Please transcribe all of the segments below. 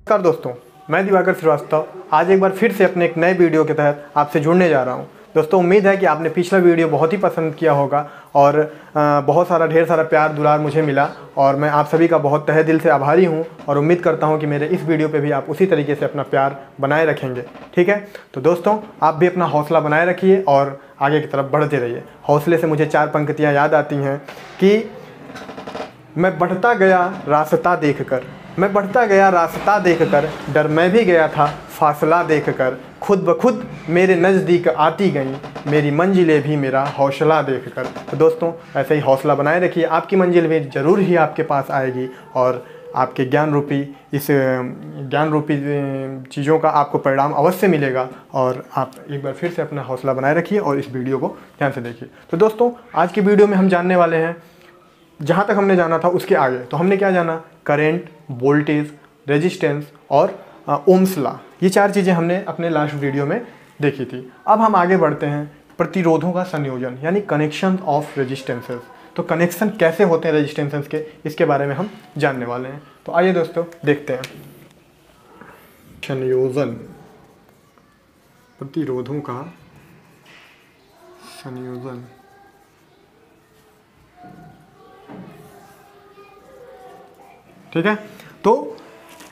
नमस्कार दोस्तों, मैं दिवाकर श्रीवास्तव आज एक बार फिर से अपने एक नए वीडियो के तहत आपसे जुड़ने जा रहा हूं। दोस्तों उम्मीद है कि आपने पिछला वीडियो बहुत ही पसंद किया होगा और ढेर सारा प्यार दुलार मुझे मिला और मैं आप सभी का बहुत तहे दिल से आभारी हूं और उम्मीद करता हूं कि मेरे इस वीडियो पे भी आप उसी तरीके से अपना प्यार बनाए रखेंगे। ठीक है, तो दोस्तों आप भी अपना हौसला बनाए रखिए और आगे की तरफ बढ़ते रहिए। हौसले से मुझे 4 पंक्तियाँ याद आती हैं कि मैं बढ़ता गया रास्ता देखकर, मैं बढ़ता गया रास्ता देखकर, डर मैं भी गया था फासला देखकर, खुद ब खुद मेरे नज़दीक आती गई मेरी मंजिलें भी मेरा हौसला देखकर। तो दोस्तों ऐसे ही हौसला बनाए रखिए, आपकी मंजिल भी ज़रूर ही आपके पास आएगी और आपके ज्ञान रूपी चीज़ों का आपको परिणाम अवश्य मिलेगा। और आप एक बार फिर से अपना हौसला बनाए रखिए और इस वीडियो को ध्यान से देखिए। तो दोस्तों आज की वीडियो में हम जानने वाले हैं, जहाँ तक हमने जाना था उसके आगे तो हमने क्या जाना, करंट, वोल्टेज, रेजिस्टेंस और ओम्स लॉ। ये 4 चीज़ें हमने अपने लास्ट वीडियो में देखी थी। अब हम आगे बढ़ते हैं, प्रतिरोधों का संयोजन यानी कनेक्शन ऑफ रेजिस्टेंसेस। तो कनेक्शन कैसे होते हैं रेजिस्टेंसेस के, इसके बारे में हम जानने वाले हैं। तो आइए दोस्तों देखते हैं। संयोजन, प्रतिरोधों का संयोजन। ठीक है, तो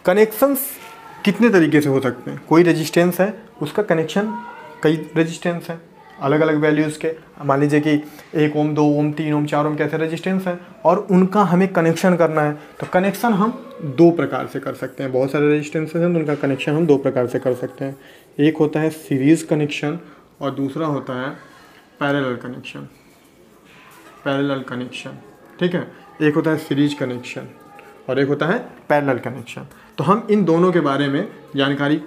कनेक्शंस कितने तरीके से हो सकते हैं। कोई रेजिस्टेंस है, उसका कनेक्शन कई रेजिस्टेंस हैं अलग अलग वैल्यूज़ के। मान लीजिए कि 1 ओम, 2 ओम, 3 ओम, 4 ओम कैसे रेजिस्टेंस हैं और उनका हमें कनेक्शन करना है। तो कनेक्शन हम 2 प्रकार से कर सकते हैं। बहुत सारे रेजिस्टेंसेस हैं तो उनका कनेक्शन हम 2 प्रकार से कर सकते हैं। एक होता है सीरीज़ कनेक्शन और दूसरा होता है पैरेलल कनेक्शन। पैरेलल कनेक्शन, ठीक है, एक होता है सीरीज कनेक्शन और एक होता है पैरेलल कनेक्शन। तो हम इन दोनों के बारे में जानकारी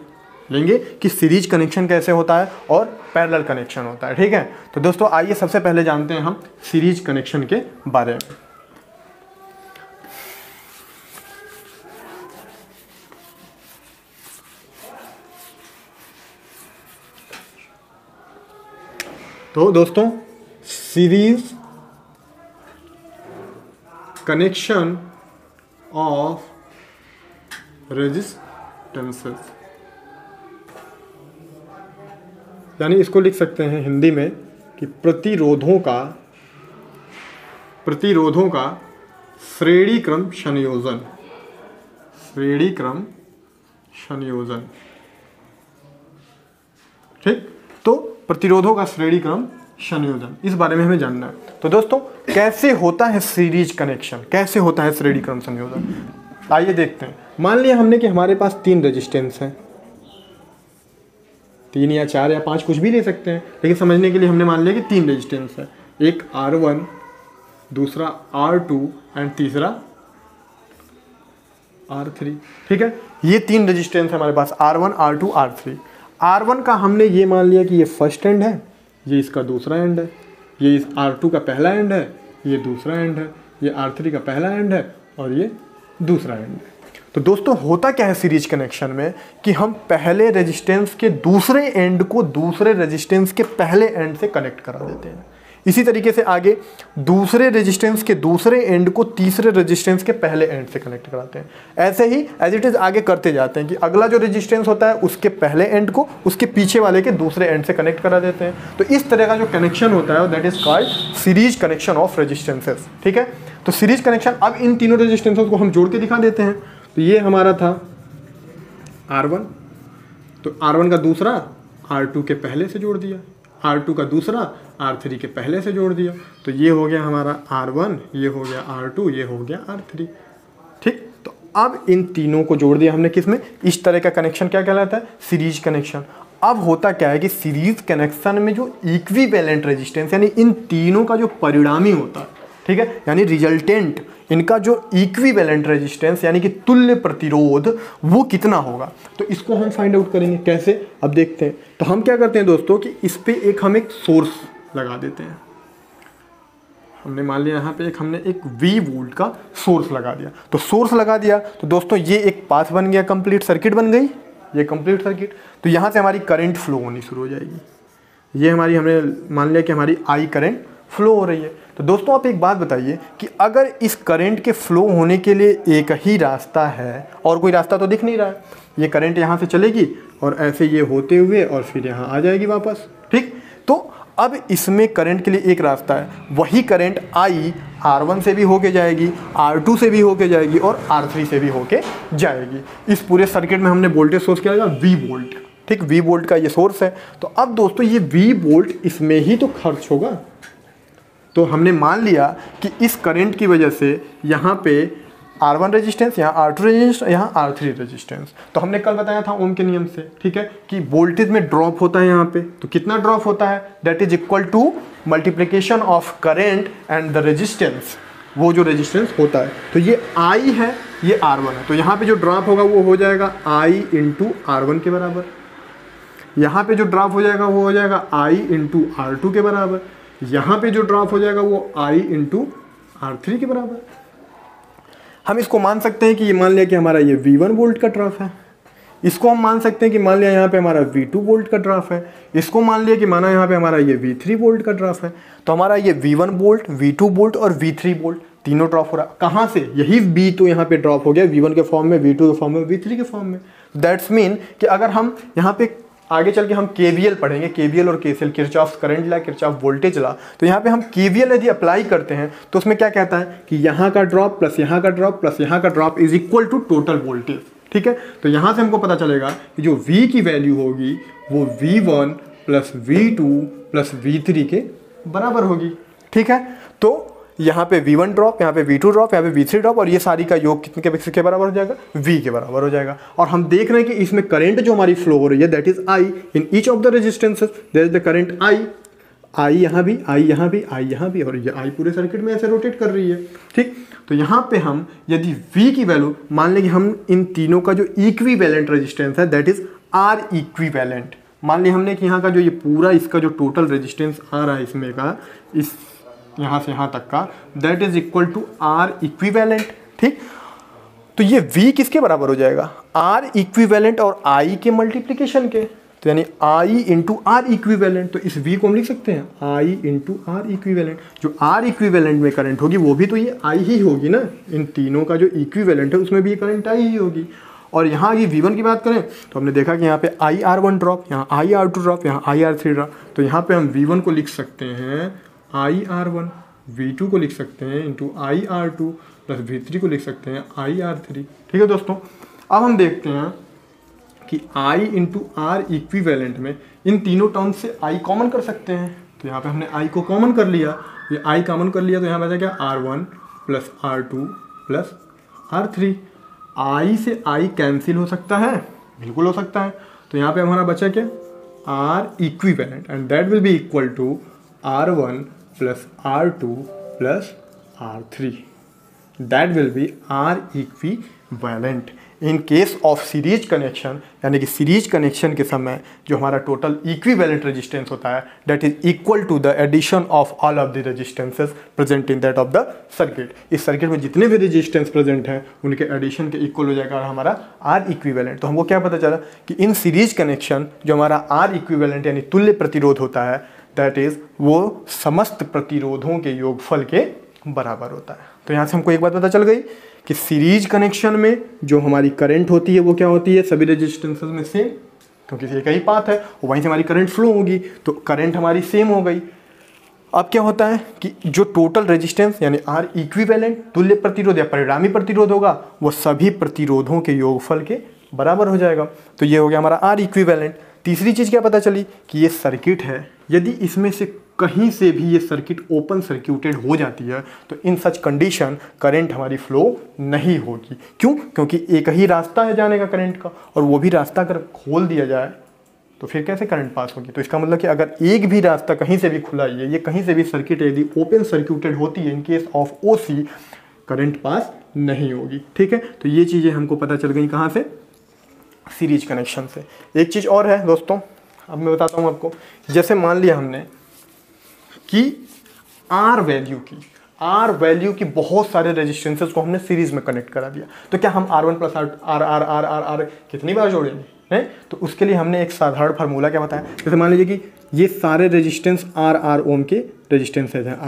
लेंगे कि सीरीज कनेक्शन कैसे होता है और पैरेलल कनेक्शन होता है। ठीक है, तो दोस्तों आइए सबसे पहले जानते हैं हम सीरीज कनेक्शन के बारे में। तो दोस्तों सीरीज कनेक्शन ऑफ रेजिस्टेंसेस, यानी इसको लिख सकते हैं हिंदी में कि प्रतिरोधों का श्रेणी क्रम संयोजन। श्रेणी क्रम संयोजन, ठीक। तो प्रतिरोधों का श्रेणी क्रम संयोजन, इस बारे में हमें जानना है। तो दोस्तों कैसे होता है सीरीज कनेक्शन, कैसे होता है श्रेणी क्रम संयोजन, आइए देखते हैं। मान लिया हमने कि हमारे पास 3 रेजिस्टेंस हैं, 3 या 4 या 5 कुछ भी ले सकते हैं, लेकिन समझने के लिए हमने मान लिया कि 3 रेजिस्टेंस है। एक R1, दूसरा R2 एंड तीसरा R3। ठीक है, ये 3 रेजिस्टेंस है हमारे पास, R1, R2, R3। R1 का हमने ये मान लिया कि ये फर्स्ट एंड है, ये इसका दूसरा एंड है, ये इस R2 का पहला एंड है, ये दूसरा एंड है, ये R3 का पहला एंड है और ये दूसरा एंड है। तो दोस्तों होता क्या है सीरीज कनेक्शन में कि हम पहले रेजिस्टेंस के दूसरे एंड को दूसरे रेजिस्टेंस के पहले एंड से कनेक्ट करा देते हैं। इसी तरीके से आगे दूसरे रेजिस्टेंस के दूसरे एंड को तीसरे रेजिस्टेंस के पहले एंड से कनेक्ट कराते हैं। ऐसे ही एज इट इज आगे करते जाते हैं कि अगला जो रेजिस्टेंस होता है उसके पहले एंड को उसके पीछे वाले के दूसरे एंड से कनेक्ट करा देते हैं। तो इस तरह का जो कनेक्शन होता है that is called series connection of resistances. ठीक है, तो सीरीज कनेक्शन, अब इन तीनों रेजिस्टेंसेस को हम जोड़ के दिखा देते हैं। तो ये हमारा था R1, तो R1 का दूसरा R2 के पहले से जोड़ दिया, R2 का दूसरा R3 के पहले से जोड़ दिया, तो ये हो गया हमारा R1, ये हो गया R2, ये हो गया R3। ठीक, तो अब इन तीनों को जोड़ दिया हमने किसमें, इस तरह का कनेक्शन क्या कहलाता है, सीरीज कनेक्शन। अब होता क्या है कि सीरीज कनेक्शन में जो इक्विवेलेंट रेजिस्टेंस यानी इन तीनों का जो परिणामी होता है, ठीक है, यानी रिजल्टेंट, इनका जो इक्विवेलेंट रेजिस्टेंस यानी कि तुल्य प्रतिरोध वो कितना होगा, तो इसको हम फाइंड आउट करेंगे। कैसे, अब देखते हैं। तो हम क्या करते हैं दोस्तों कि इस पे हम एक सोर्स लगा देते हैं। हमने मान लिया यहाँ पे हमने एक V वोल्ट का सोर्स लगा दिया। तो सोर्स लगा दिया तो दोस्तों ये एक पाथ बन गया, कंप्लीट सर्किट बन गई, ये कंप्लीट सर्किट। तो यहाँ से हमारी करंट फ्लो होनी शुरू हो जाएगी। ये हमारी, हमने मान लिया कि हमारी I करंट फ्लो हो रही है। तो तो दोस्तों आप एक बात बताइए कि अगर इस करंट के फ्लो होने के लिए एक ही रास्ता है और कोई रास्ता तो दिख नहीं रहा है, ये करंट यहाँ से चलेगी और ऐसे ये होते हुए और फिर यहाँ आ जाएगी वापस, ठीक। तो अब इसमें करंट के लिए एक रास्ता है, वही करंट आई R1 से भी होके जाएगी, R2 से भी होके जाएगी और R3 से भी होके जाएगी। इस पूरे सर्किट में हमने वोल्टेज सोर्स किया जाएगा V वोल्ट, ठीक, V वोल्ट का ये सोर्स है। तो अब दोस्तों ये V वोल्ट इसमें ही तो खर्च होगा। तो हमने मान लिया कि इस करंट की वजह से यहाँ पे R1 रेजिस्टेंस, यहाँ R2 रेजिस्टेंस, यहाँ R3 रेजिस्टेंस। तो हमने कल बताया था ओम के नियम से, ठीक है, कि वोल्टेज में ड्रॉप होता है यहाँ पे। तो कितना ड्रॉप होता है? That is equal to multiplication of current and the resistance, वो जो रेजिस्टेंस होता है। तो ये I है, ये R1 है। तो यहाँ पे जो ड्रॉप होगा वो हो जाएगा I इंटू R1 के बराबर। यहाँ पे जो ड्रॉप हो जाएगा वो हो जाएगा I इंटू R2 के बराबर। यहाँ पे जो ड्रॉप हो जाएगा वो I इंटू R3 के बराबर। हम इसको मान सकते हैं कि ये मान लिया कि हमारा ये V1 वोल्ट का ड्रॉप है। इसको हम मान सकते हैं कि मान लिया यहाँ पे हमारा V2 वोल्ट का ड्रॉप है। इसको मान लिया कि माना यहाँ पे हमारा ये V3 वोल्ट का ड्रॉप है। तो हमारा ये V1 वोल्ट, V2 वोल्ट और V3 वोल्ट तीनों ड्रॉप हो रहा है। कहाँ से? यही V तो यहाँ पे ड्रॉप हो गया V1 के फॉर्म में, V2 के फॉर्म में, V3 के फॉर्म में। दैट्स मीन कि अगर हम यहाँ पे आगे चल के हम KVL पढ़ेंगे, KVL और KCL, किरचॉफ करंट ला, किरचॉफ वोल्टेज ला। तो यहाँ पे हम KVL यदि अप्लाई करते हैं तो उसमें क्या कहता है कि यहाँ का ड्रॉप प्लस यहाँ का ड्रॉप प्लस यहाँ का drop is equal to total voltage, ठीक है। तो यहाँ से हमको पता चलेगा कि जो V की वैल्यू होगी वो V1 plus V2 plus V3 के बराबर होगी, ठीक है। तो यहाँ पे V1 ड्रॉप, यहाँ पे V2 ड्रॉप, यहाँ पे V3 ड्रॉप और ये सारी का योग कितने के बराबर हो जाएगा? V के बराबर हो जाएगा। और हम देख रहे हैं कि इसमें करंट जो हमारी फ्लो हो रही है that is I in each of the resistances, there is the current I यहाँ भी, I यहाँ भी, I यहाँ भी, और ये I पूरे सर्किट में ऐसे रोटेट कर रही है, ठीक। तो यहाँ पे हम यदि V की वैल्यू मान लें कि हम इन तीनों का जो इक्विवेलेंट रेजिस्टेंस है दैट इज R इक्विवेलेंट, मान लिया हमने कि यहाँ का जो ये पूरा इसका जो टोटल रेजिस्टेंस आ रहा है इसमें का, इस यहाँ से यहाँ तक का, that is equal to R equivalent, ठीक। तो ये V किसके बराबर हो जाएगा? R इक्विवेलेंट और I के मल्टीप्लिकेशन के। तो यानी I इंटू R इक्विवेलेंट। तो इस V को हम लिख सकते हैं I इंटू R इक्विवेलेंट। जो R इक्विवेलेंट में करंट होगी वो भी तो ये I ही होगी ना, इन तीनों का जो इक्विवेलेंट है उसमें भी ये करंट I ही होगी। और यहाँ ये V1 की बात करें तो हमने देखा कि यहाँ पे IR1 ड्रॉप, यहाँ IR2 ड्रॉप, यहाँ IR3 ड्रॉप। तो यहाँ पे हम V1 को लिख सकते हैं IR1, V2 को लिख सकते हैं इंटू IR2 प्लस V3 को लिख सकते हैं IR3, ठीक है दोस्तों। अब हम देखते हैं कि I इंटू R इक्विवेलेंट में इन तीनों टर्म्स से I कॉमन कर सकते हैं। तो यहाँ पे हमने I को कॉमन कर लिया, ये I कॉमन कर लिया तो यहाँ बचा क्या? R1 plus R2 plus R3। I से I कैंसिल हो सकता है, बिल्कुल हो सकता है। तो यहाँ पे हमारा बचा क्या? R equivalent and that will be equal to R1 plus R2 plus R3, that will be R equivalent. In case of series connection, यानी कि सीरीज कनेक्शन के समय जो हमारा टोटल इक्विवेलेंट रेजिस्टेंस होता है that is equal to the addition of all of the resistances present in that of the circuit. इस circuit में जितने भी रेजिस्टेंस प्रेजेंट हैं उनके एडिशन के इक्वल हो जाएगा हमारा R इक्विवेलेंट। तो हमको क्या पता चला कि इन सीरीज कनेक्शन जो हमारा R इक्विवेलेंट यानी तुल्य प्रतिरोध होता है दैट इज वो समस्त प्रतिरोधों के योगफल के बराबर होता है। तो यहाँ से हमको एक बात पता चल गई कि सीरीज कनेक्शन में जो हमारी करंट होती है वो क्या होती है? सभी रेजिस्टेंसेस में सेम, क्योंकि एक ही पाथ है वहीं से हमारी करंट फ्लो होगी, तो करंट हमारी सेम हो गई। अब क्या होता है कि जो टोटल रेजिस्टेंस यानी R इक्विवेलेंट तुल्य प्रतिरोध या परिणामी प्रतिरोध होगा वो सभी प्रतिरोधों के योगफल के बराबर हो जाएगा। तो ये हो गया हमारा R इक्विवेलेंट। तीसरी चीज़ क्या पता चली कि ये सर्किट है, यदि इसमें से कहीं से भी ये सर्किट ओपन सर्क्यूटेड हो जाती है तो इन सच कंडीशन करंट हमारी फ्लो नहीं होगी। क्यों? क्योंकि एक ही रास्ता है जाने का करंट का, और वो भी रास्ता अगर खोल दिया जाए तो फिर कैसे करंट पास होगी? तो इसका मतलब कि अगर एक भी रास्ता कहीं से भी खुला है, ये कहीं से भी सर्किट यदि ओपन सर्क्यूटेड होती है इन case of OC, current pass नहीं होगी, ठीक है। तो ये चीज़ें हमको पता चल गई कहाँ से? सीरीज कनेक्शन से। एक चीज़ और है दोस्तों, अब मैं बताता हूँ आपको। जैसे मान लिया हमने कि R वैल्यू की बहुत सारे रेजिस्टेंसेस को हमने सीरीज में कनेक्ट करा दिया, तो क्या हम R1 प्लस R कितनी बार जोड़ेंगे? है। तो उसके लिए हमने एक साधारण फार्मूला क्या बताया, जैसे मान लीजिए कि ये सारे रेजिस्टेंस आर ओम के रेजिस्टेंसेज हैं,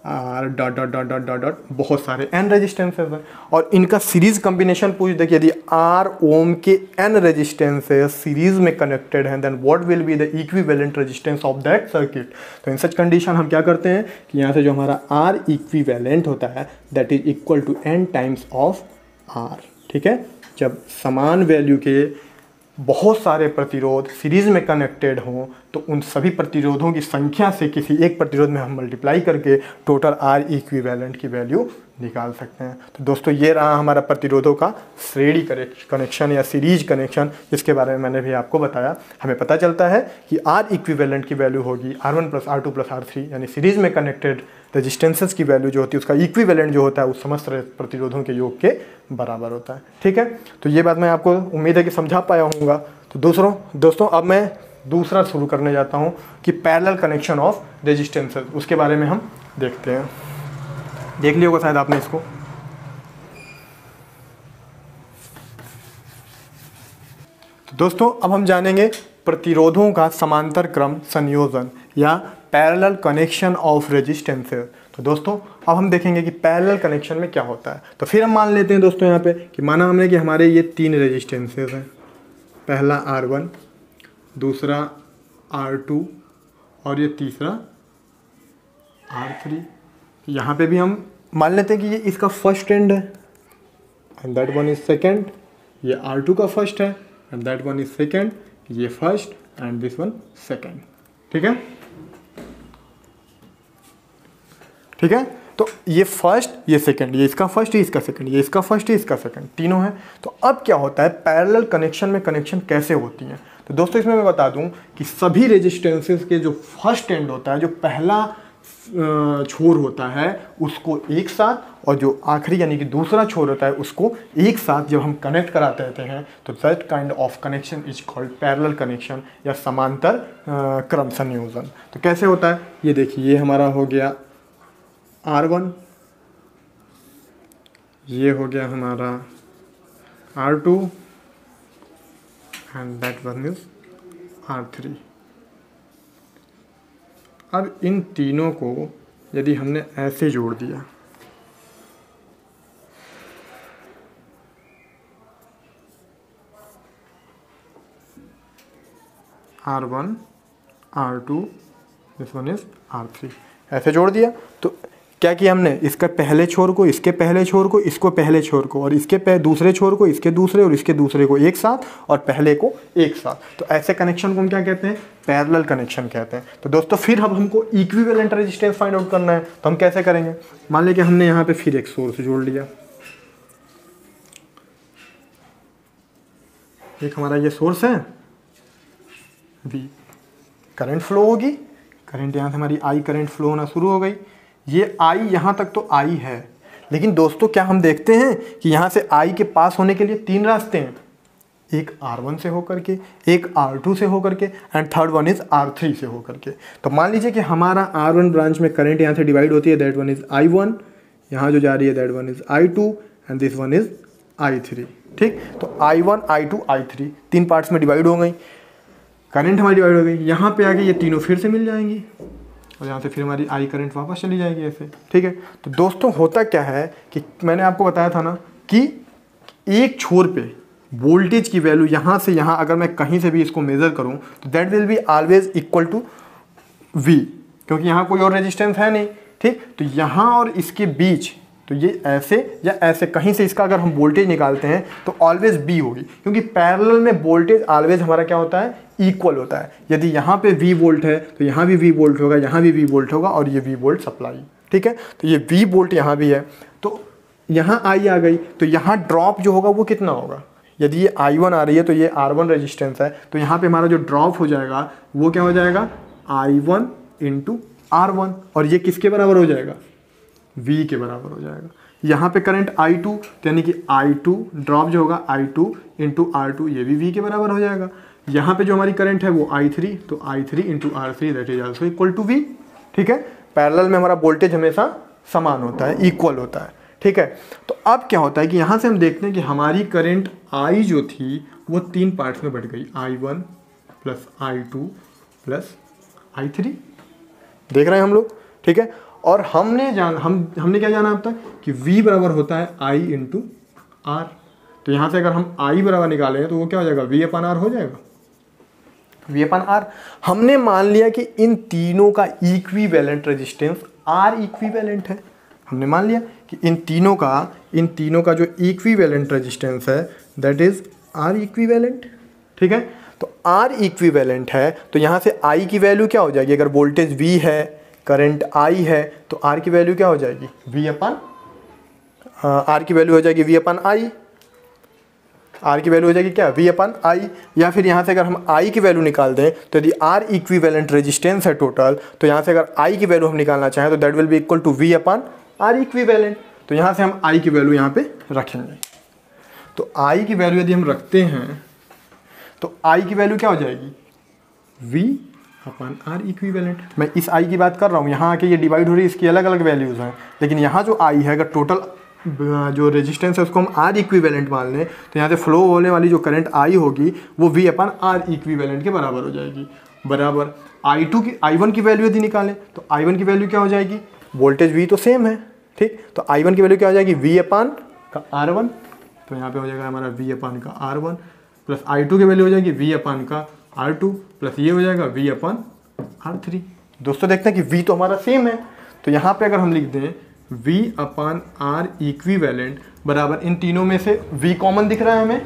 R dot dot dot dot dot dot बहुत सारे एन रेजिस्टेंसेज हैं, और इनका सीरीज कॉम्बिनेशन पूछ दे कि यदि आर ओम के एन रेजिस्टेंसेज सीरीज में कनेक्टेड हैं then what will be the equivalent resistance of that circuit. तो इन सच कंडीशन हम क्या करते हैं कि यहाँ से जो हमारा आर इक्विवेलेंट होता है that is equal to n times of R. ठीक है, जब समान वैल्यू के बहुत सारे प्रतिरोध सीरीज में कनेक्टेड हों तो उन सभी प्रतिरोधों की संख्या से किसी एक प्रतिरोध में हम मल्टीप्लाई करके टोटल आर इक्विवेलेंट की वैल्यू निकाल सकते हैं। तो दोस्तों ये रहा हमारा प्रतिरोधों का श्रेणी कनेक्शन या सीरीज कनेक्शन, जिसके बारे में मैंने भी आपको बताया। हमें पता चलता है कि आर इक्विवेलेंट की वैल्यू होगी R1 + R2 + R3, यानी सीरीज में कनेक्टेड रेजिस्टेंसेस की वैल्यू जो होती है उसका इक्विवेलेंट जो होता है उस समस्त प्रतिरोधों के योग के बराबर होता है। ठीक है, तो ये बात मैं आपको उम्मीद है कि समझा पाया होऊंगा। तो दोस्तों अब मैं दूसरा शुरू करने जाता हूँ कि पैरेलल कनेक्शन ऑफ रेजिस्टेंसेस, उसके बारे में हम देखते हैं। देख लिया होगा शायद आपने इसको। तो दोस्तों अब हम जानेंगे प्रतिरोधों का समांतर क्रम संयोजन या पैरेलल कनेक्शन ऑफ रेजिस्टेंसेस। तो दोस्तों अब हम देखेंगे कि पैरेलल कनेक्शन में क्या होता है। तो फिर हम मान लेते हैं दोस्तों यहाँ पे कि माना हमने कि हमारे ये 3 रेजिस्टेंसेस हैं, पहला R1, दूसरा R2 और ये तीसरा R3। यहाँ पे भी हम मान लेते हैं कि ये इसका फर्स्ट एंड है and that one is second, ये R2 का फर्स्ट है and that one is second, ये first and this one second. ठीक है, ठीक है, तो ये फर्स्ट, ये सेकंड, ये इसका फर्स्ट, ये इसका सेकंड, ये इसका फर्स्ट, ये इसका सेकंड, तीनों है। तो अब क्या होता है पैरेलल कनेक्शन में कनेक्शन कैसे होती हैं। तो दोस्तों इसमें मैं बता दूं कि सभी रेजिस्टेंसेस के जो फर्स्ट एंड होता है, जो पहला छोर होता है उसको एक साथ, और जो आखिरी यानी कि दूसरा छोर होता है उसको एक साथ जब हम कनेक्ट कराते रहते हैं तो that kind of connection is called parallel connection या समांतर क्रम संयोजन। तो कैसे होता है ये देखिए, ये हमारा हो गया R1, ये हो गया हमारा R2 and that one is R3। अब इन तीनों को यदि हमने ऐसे जोड़ दिया, R1, R2, this one is R3, ऐसे जोड़ दिया। तो क्या किया हमने, इसका पहले छोर को, इसके पहले छोर को, इसको पहले छोर को, और इसके दूसरे छोर को, इसके दूसरे और इसके दूसरे को एक साथ, और पहले को एक साथ। तो ऐसे कनेक्शन को हम क्या कहते हैं, पैरेलल कनेक्शन कहते हैं। तो दोस्तों फिर अब हमको इक्विवेलेंट रेजिस्टेंस फाइंड आउट करना है, तो हम कैसे करेंगे। मान लीजिए कि हमने यहाँ पे फिर एक सोर्स जोड़ लिया, एक हमारा ये सोर्स है V, करंट फ्लो होगी, करंट यहाँ से हमारी I करंट फ्लो होना शुरू हो गई। ये I यहाँ तक तो I है, लेकिन दोस्तों क्या हम देखते हैं कि यहाँ से I के पास होने के लिए 3 रास्ते हैं, एक R1 से होकर के, एक R2 से होकर के and third one is R3 से होकर के। तो मान लीजिए कि हमारा R1 ब्रांच में करंट यहाँ से डिवाइड होती है, दैट वन इज I1, यहाँ जो जा रही है that one is I2 and this one is I3। ठीक, तो I1, I2, I3 3 पार्ट्स में डिवाइड हो गई, करंट हमारी डिवाइड हो गई। यहाँ पे आके ये तीनों फिर से मिल जाएंगी और यहाँ से फिर हमारी I करंट वापस चली जाएगी ऐसे। ठीक है, तो दोस्तों होता क्या है कि मैंने आपको बताया था ना कि एक छोर पे वोल्टेज की वैल्यू यहाँ से यहाँ अगर मैं कहीं से भी इसको मेज़र करूँ तो that will be always equal to V, क्योंकि यहाँ कोई और रेजिस्टेंस है नहीं। ठीक, तो यहाँ और इसके बीच, तो ये ऐसे या ऐसे कहीं से इसका अगर हम वोल्टेज निकालते हैं तो ऑलवेज B होगी, क्योंकि पैरेलल में वोल्टेज ऑलवेज हमारा क्या होता है, इक्वल होता है। यदि यहाँ पे V वोल्ट है तो यहाँ भी V वोल्ट होगा, यहाँ भी V वोल्ट होगा और ये V वोल्ट सप्लाई। ठीक है, तो ये V वोल्ट यहाँ भी है, तो यहाँ I आ गई, तो यहाँ ड्रॉप जो होगा वो कितना होगा। यदि ये I1 आ रही है तो ये R1 रेजिस्टेंस है, तो यहाँ पे हमारा जो ड्रॉप हो जाएगा वो क्या हो जाएगा, I1 × R1, और ये किसके बराबर हो जाएगा, V के बराबर हो जाएगा। यहाँ पे करंट I2, यानी कि I2 ड्रॉप जो होगा I2 × R2, ये भी V के बराबर हो जाएगा। यहाँ पे जो हमारी करंट है वो I3, तो I3 × R3 that is also equal to V। ठीक है, पैरेलल में हमारा वोल्टेज हमेशा समान होता है, इक्वल होता है। ठीक है। तो अब क्या होता है कि यहाँ से हम देखते हैं कि हमारी करंट I जो थी वो 3 पार्ट्स में बढ़ गई, I1 plus I2 plus I3, देख रहे हैं हम लोग, ठीक है। और हमने क्या जाना अब तक कि V बराबर होता है I इंटू R। तो यहाँ से अगर हम I बराबर निकालें तो वो क्या हो जाएगा, V अपन R हो जाएगा, V अपन R। हमने मान लिया कि इन तीनों का इक्विवेलेंट रेजिस्टेंस R इक्विवेलेंट है। हमने मान लिया कि इन तीनों का जो इक्विवेलेंट रेजिस्टेंस है दैट इज R इक्विवेलेंट, ठीक है। तो R इक्विवेलेंट है तो यहाँ से I की वैल्यू क्या हो जाएगी, अगर वोल्टेज V है, करंट I है, तो R की वैल्यू क्या हो जाएगी, V अपन R की वैल्यू हो जाएगी V अपन I, R की वैल्यू हो जाएगी क्या, V अपन I। या फिर यहाँ से अगर हम I की वैल्यू निकाल दें तो यदि R इक्विवेलेंट रेजिस्टेंस है टोटल, तो यहाँ से अगर I की वैल्यू हम निकालना चाहें तो that will be equal to V upon R equivalent. तो यहाँ से हम I की वैल्यू यहाँ पे रखेंगे। तो I की वैल्यू यदि हम रखते हैं तो I की वैल्यू क्या हो जाएगी, V अपन R इक्विवेलेंट। मैं इस I की बात कर रहा हूँ, यहाँ आके ये डिवाइड हो रही है, इसकी अलग अलग वैल्यूज़ हैं, लेकिन यहाँ जो I है अगर टोटल जो रेजिस्टेंस है उसको हम R इक्विवेलेंट मान लें तो यहाँ से फ्लो होने वाली जो करंट I होगी वो V अपन R इक्विवेलेंट के बराबर हो जाएगी। बराबर I1 की वैल्यू यदि निकालें तो I1 की वैल्यू क्या हो जाएगी, वोल्टेज V तो सेम है, ठीक। तो I1 की वैल्यू क्या हो जाएगी, V अपन का R1। तो यहाँ पे हो जाएगा हमारा V अपन का R1 प्लस I2 की वैल्यू हो जाएगी V अपन का R2 प्लस ये हो जाएगा V अपन R3। दोस्तों देखते हैं कि V तो हमारा सेम है, तो यहाँ पे अगर हम लिख दें V अपन R इक्विवेलेंट बराबर इन तीनों में से V कॉमन दिख रहा है हमें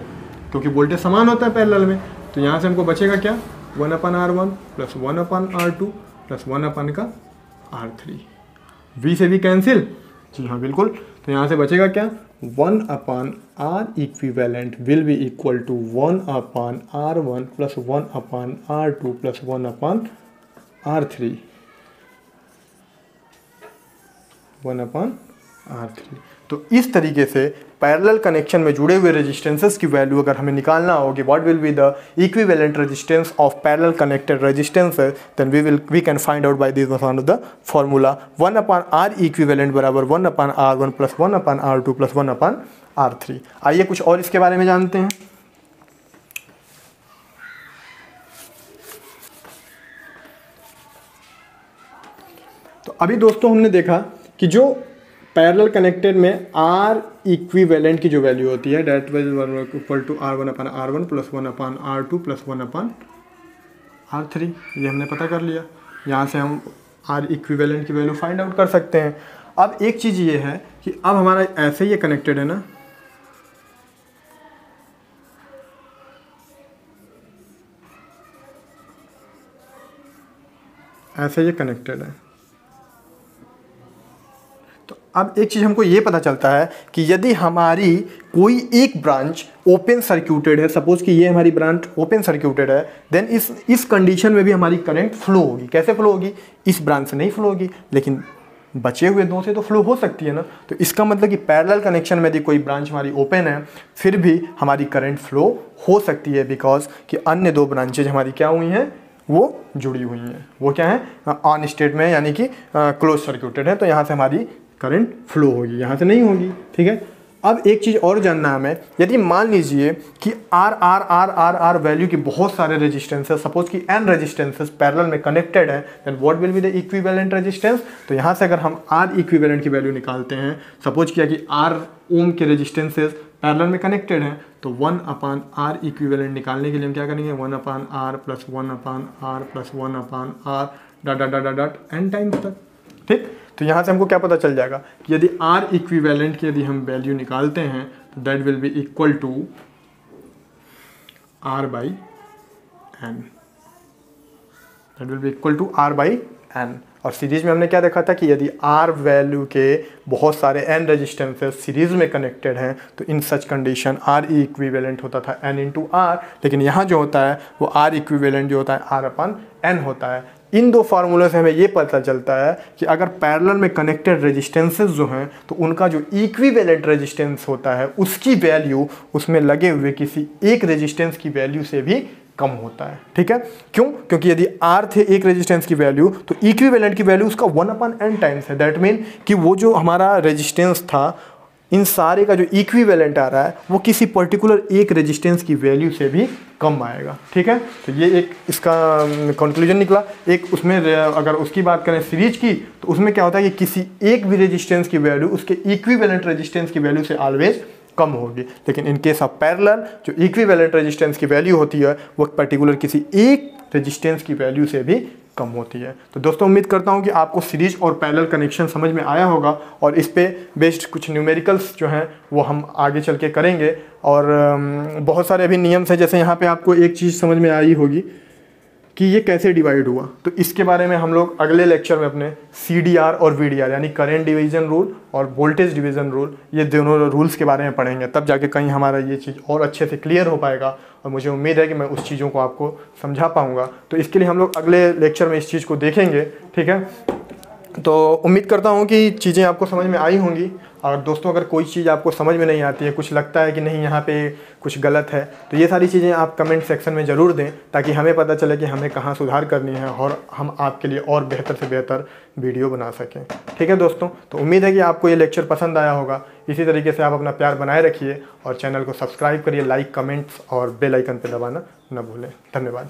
क्योंकि वोल्टेज समान होता है पैरेलल में, तो यहाँ से हमको बचेगा क्या, 1 upon R1 plus 1 upon R2 plus 1 अपन का R3। V से V कैंसिल, जी हाँ बिल्कुल। तो यहाँ से बचेगा क्या, 1 upon R equivalent will be equal to 1 upon R1 plus 1 upon R2 plus 1 upon R3, 1 upon R3। तो इस तरीके से पैरेलल कनेक्शन में जुड़े हुए रेजिस्टेंसेस की वैल्यू अगर हमें निकालना होगी, what will be the equivalent resistance of parallel connected resistances, then we can find out by this one of the formula 1 upon R equivalent बराबर 1 upon R1 plus 1 upon R2 plus 1 upon R3। आइए कुछ और इसके बारे में जानते हैं। तो अभी दोस्तों हमने देखा कि जो पैरेलल कनेक्टेड में R इक्विवेलेंट की जो वैल्यू होती है that will equal to R1 upon R1 plus 1 upon R2 plus 1 upon R3, ये हमने पता कर लिया। यहाँ से हम R इक्विवेलेंट की वैल्यू फाइंड आउट कर सकते हैं। अब एक चीज़ ये है कि अब हमारा ऐसे ही कनेक्टेड है ना, ऐसे ये कनेक्टेड है। तो अब एक चीज़ हमको ये पता चलता है कि यदि हमारी कोई एक ब्रांच ओपन सर्क्यूटेड है, सपोज कि ये हमारी ब्रांच ओपन सर्क्यूटेड है, देन इस कंडीशन में भी हमारी करंट फ्लो होगी। कैसे फ्लो होगी, इस ब्रांच से नहीं फ्लो होगी लेकिन बचे हुए दो से तो फ्लो हो सकती है ना। तो इसका मतलब कि पैरेलल कनेक्शन में यदि कोई ब्रांच हमारी ओपन है फिर भी हमारी करंट फ्लो हो सकती है, बिकॉज कि अन्य दो ब्रांचेज हमारी क्या हुई हैं, वो जुड़ी हुई हैं। वो क्या है, ऑन स्टेट में, यानी कि क्लोज सर्क्यूटेड है, तो यहाँ से हमारी करंट फ्लो होगी, यहाँ से नहीं होगी, ठीक है। अब एक चीज़ और जानना है हमें, यदि मान लीजिए कि R वैल्यू की बहुत सारे रेजिस्टेंसेस, सपोज कि n रेजिस्टेंसेस पैरेलल में कनेक्टेड है, then what will be the equivalent resistance. तो यहाँ से अगर हम R इक्विवेलेंट की वैल्यू निकालते हैं, सपोज किया कि R ओम के रेजिस्टेंसेस पैरेलल में कनेक्टेड हैं, तो 1 अपान R इक्विवेलेंट निकालने के लिए हम क्या करेंगे, 1 अपान R प्लस 1 अपान R प्लस 1 अपान R dot dot dot dot n times तक, ठीक। तो यहाँ से हमको क्या पता चल जाएगा कि यदि R इक्विवेलेंट की यदि हम वैल्यू निकालते हैं तो that will be equal to R by N, that will be equal to R by N। और सीरीज में हमने क्या देखा था कि यदि R वैल्यू के बहुत सारे N रेजिस्टेंसेस सीरीज में कनेक्टेड हैं तो in such condition R equivalent होता था N इंटू R, लेकिन यहाँ जो होता है वो R इक्विवेलेंट जो होता है R अपन N होता है। इन दो फार्मूले से हमें ये पता चलता है कि अगर पैरेलल में कनेक्टेड रेजिस्टेंसेस जो हैं तो उनका जो इक्विवेलेंट रेजिस्टेंस होता है उसकी वैल्यू उसमें लगे हुए किसी एक रेजिस्टेंस की वैल्यू से भी कम होता है, ठीक है। क्यों, क्योंकि यदि R थे एक रेजिस्टेंस की वैल्यू तो इक्विवेलेंट की वैल्यू उसका 1 अपन n टाइम्स है। दैट मीन कि वो जो हमारा रेजिस्टेंस था इन सारे का जो इक्विवेलेंट आ रहा है वो किसी पर्टिकुलर एक रेजिस्टेंस की वैल्यू से भी कम आएगा। ठीक है, तो ये एक इसका कंक्लूजन निकला। एक उसमें अगर उसकी बात करें सीरीज की, तो उसमें क्या होता है कि किसी एक भी रेजिस्टेंस की वैल्यू उसके इक्विवेलेंट रेजिस्टेंस की वैल्यू से ऑलवेज कम होगी। लेकिन इन केस ऑफ पैरेलल जो इक्विवेलेंट रेजिस्टेंस की वैल्यू होती है वो पर्टिकुलर किसी एक रेजिस्टेंस की वैल्यू से भी कम होती है। तो दोस्तों उम्मीद करता हूँ कि आपको सीरीज और पैरेलल कनेक्शन समझ में आया होगा, और इस पे बेस्ड कुछ न्यूमेरिकल्स जो हैं वो हम आगे चल के करेंगे। और बहुत सारे अभी नियम्स हैं, जैसे यहाँ पे आपको एक चीज़ समझ में आई होगी कि ये कैसे डिवाइड हुआ, तो इसके बारे में हम लोग अगले लेक्चर में अपने CDR और VDR यानी करंट डिवीजन रूल और वोल्टेज डिवीजन रूल, ये दोनों रूल्स के बारे में पढ़ेंगे। तब जाके कहीं हमारा ये चीज़ और अच्छे से क्लियर हो पाएगा, और मुझे उम्मीद है कि मैं उस चीज़ों को आपको समझा पाऊँगा। तो इसके लिए हम लोग अगले लेक्चर में इस चीज़ को देखेंगे। ठीक है, तो उम्मीद करता हूँ कि चीज़ें आपको समझ में आई होंगी। और दोस्तों अगर कोई चीज़ आपको समझ में नहीं आती है, कुछ लगता है कि नहीं यहाँ पे कुछ गलत है, तो ये सारी चीज़ें आप कमेंट सेक्शन में ज़रूर दें, ताकि हमें पता चले कि हमें कहाँ सुधार करनी है और हम आपके लिए और बेहतर से बेहतर वीडियो बना सकें। ठीक है दोस्तों, तो उम्मीद है कि आपको ये लेक्चर पसंद आया होगा। इसी तरीके से आप अपना प्यार बनाए रखिए और चैनल को सब्सक्राइब करिए, लाइक, कमेंट्स और बेल आइकन पर दबाना न भूलें। धन्यवाद।